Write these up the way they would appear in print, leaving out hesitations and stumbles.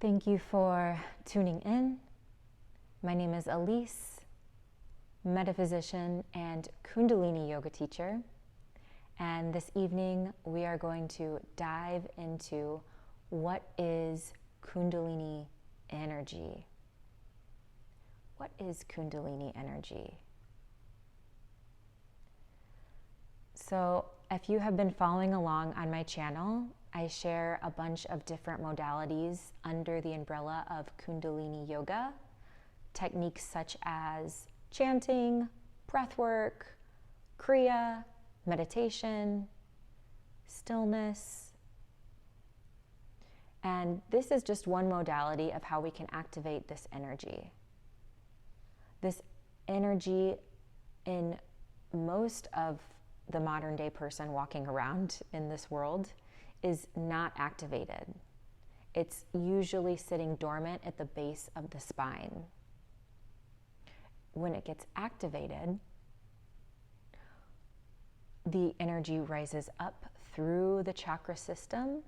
Thank you for tuning in. My name is Allyse, metaphysician and Kundalini yoga teacher. And this evening we are going to dive into what is Kundalini energy. What is Kundalini energy? So if you have been following along on my channel, I share a bunch of different modalities under the umbrella of Kundalini yoga, techniques such as chanting, breath work, kriya, meditation, stillness. And this is just one modality of how we can activate this energy. This energy in most of the modern day person walking around in this world is not activated. It's usually sitting dormant at the base of the spine. When it gets activated, the energy rises up through the chakra system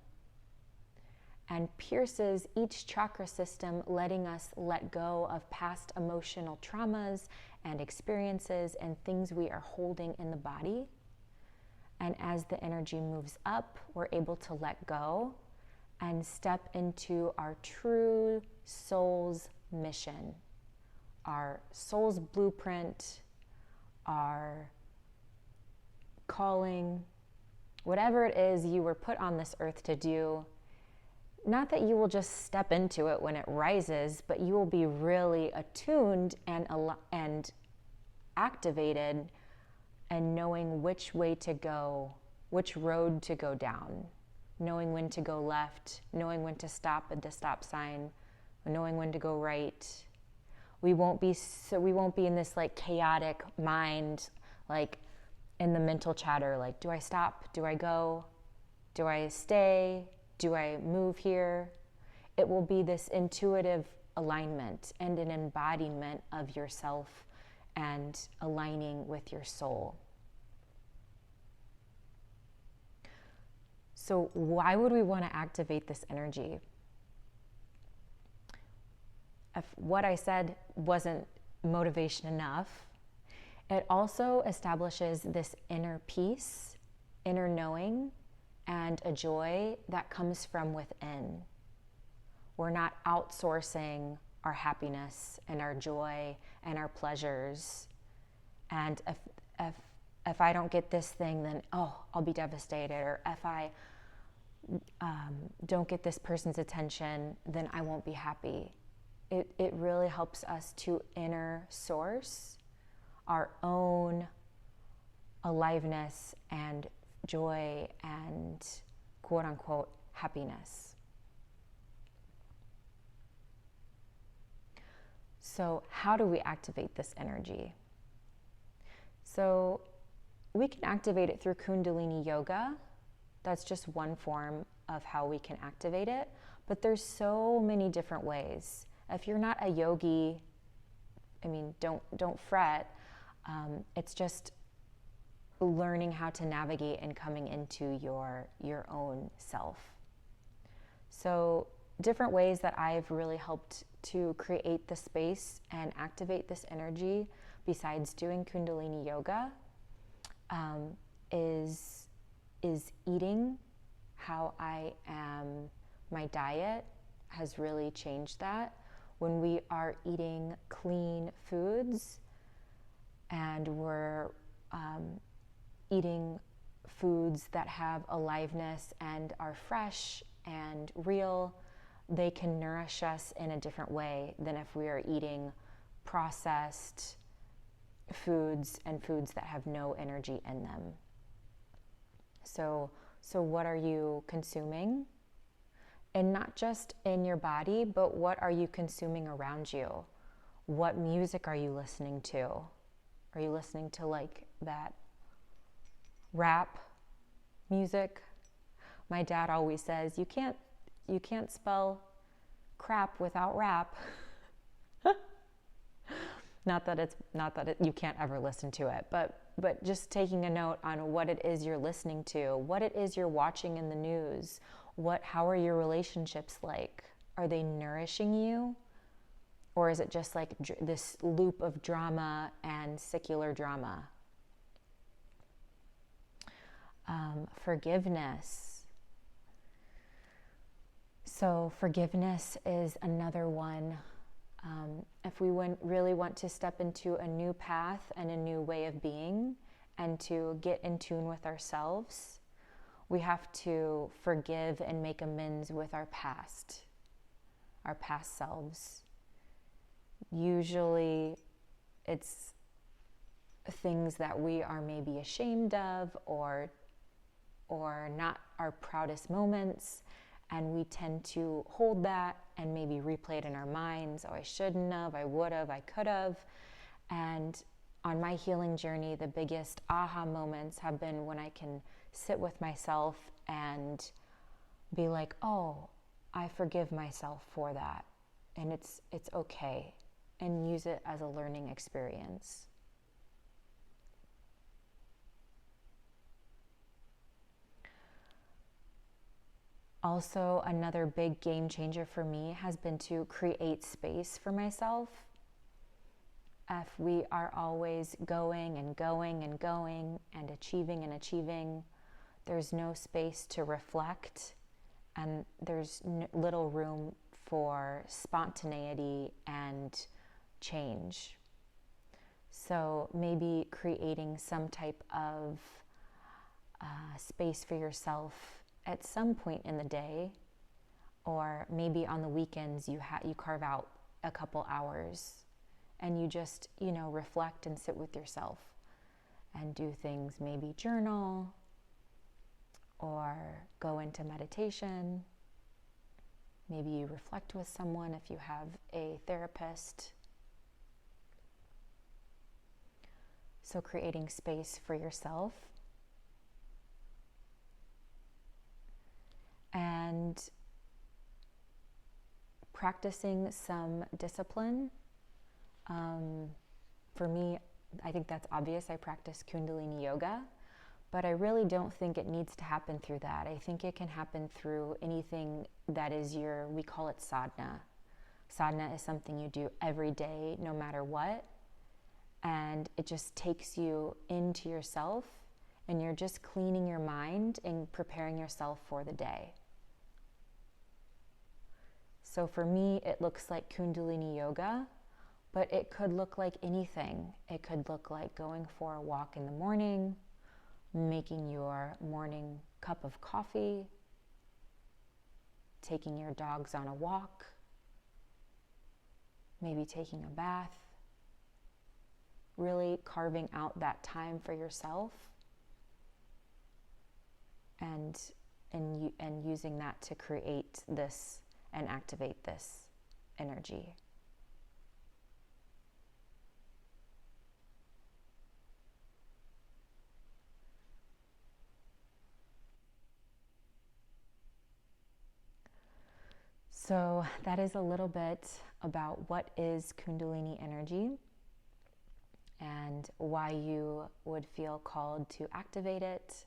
and pierces each chakra system, letting us let go of past emotional traumas and experiences and things we are holding in the body. And as the energy moves up, we're able to let go and step into our true soul's mission, our soul's blueprint, our calling, whatever it is you were put on this earth to do. Not that you will just step into it when it rises, but you will be really attuned and activated and knowing which way to go, which road to go down, knowing when to go left, knowing when to stop at the stop sign, knowing when to go right. We won't be in this like chaotic mind, like in the mental chatter, like, do I stop? Do I go? Do I stay? Do I move here? It will be this intuitive alignment and an embodiment of yourself and aligning with your soul. So why would we want to activate this energy? If what I said wasn't motivation enough, it also establishes this inner peace, inner knowing, and a joy that comes from within. We're not outsourcing our happiness and our joy and our pleasures. And if I don't get this thing, then I'll be devastated. Or if I don't get this person's attention, then I won't be happy. It really helps us to inner source our own aliveness and joy and quote unquote happiness. So how do we activate this energy? So we can activate it through Kundalini yoga. That's just one form of how we can activate it, but there's so many different ways. If you're not a yogi, don't fret. It's just learning how to navigate and coming into your own self. So different ways that I've really helped to create the space and activate this energy besides doing Kundalini yoga is eating. How I am, my diet has really changed that. When we are eating clean foods and we're eating foods that have aliveness and are fresh and real, they can nourish us in a different way than if we are eating processed foods and foods that have no energy in them. So what are you consuming? And not just in your body, but what are you consuming around you? What music are you listening to? Are you listening to like that rap music? My dad always says, you can't spell crap without rap. Not that you can't ever listen to it, but just taking a note on what it is you're listening to, what it is you're watching in the news, how are your relationships like? Are they nourishing you? Or is it just like this loop of drama and secular drama? Forgiveness. So forgiveness is another one. If we really want to step into a new path and a new way of being and to get in tune with ourselves, we have to forgive and make amends with our past selves. Usually it's things that we are maybe ashamed of or not our proudest moments, and we tend to hold that and maybe replay it in our minds. Oh, I shouldn't have, I would have, I could have. And on my healing journey, the biggest aha moments have been when I can sit with myself and be like, oh, I forgive myself for that, and it's okay, and use it as a learning experience. Also, another big game changer for me has been to create space for myself. If we are always going and going and going and achieving, there's no space to reflect, and there's little room for spontaneity and change. So maybe creating some type of space for yourself at some point in the day, or maybe on the weekends you carve out a couple hours and you just, reflect and sit with yourself and do things, maybe journal or go into meditation. Maybe you reflect with someone if you have a therapist. So creating space for yourself. And practicing some discipline. For me, I think that's obvious. I practice Kundalini yoga, but I really don't think it needs to happen through that. I think it can happen through anything that is we call it sadhana. Sadhana is something you do every day, no matter what. And it just takes you into yourself, and you're just cleaning your mind and preparing yourself for the day. So for me, it looks like Kundalini yoga, but it could look like anything. It could look like going for a walk in the morning, making your morning cup of coffee, taking your dogs on a walk, maybe taking a bath, really carving out that time for yourself and using that to create this and activate this energy. So that is a little bit about what is Kundalini Energy and why you would feel called to activate it.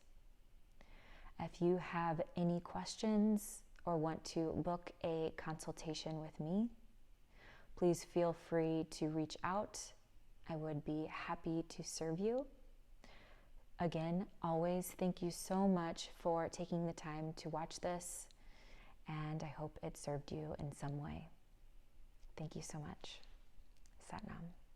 If you have any questions or want to book a consultation with me, please feel free to reach out. I would be happy to serve you. Again, always thank you so much for taking the time to watch this, and I hope it served you in some way. Thank you so much. Sat Nam.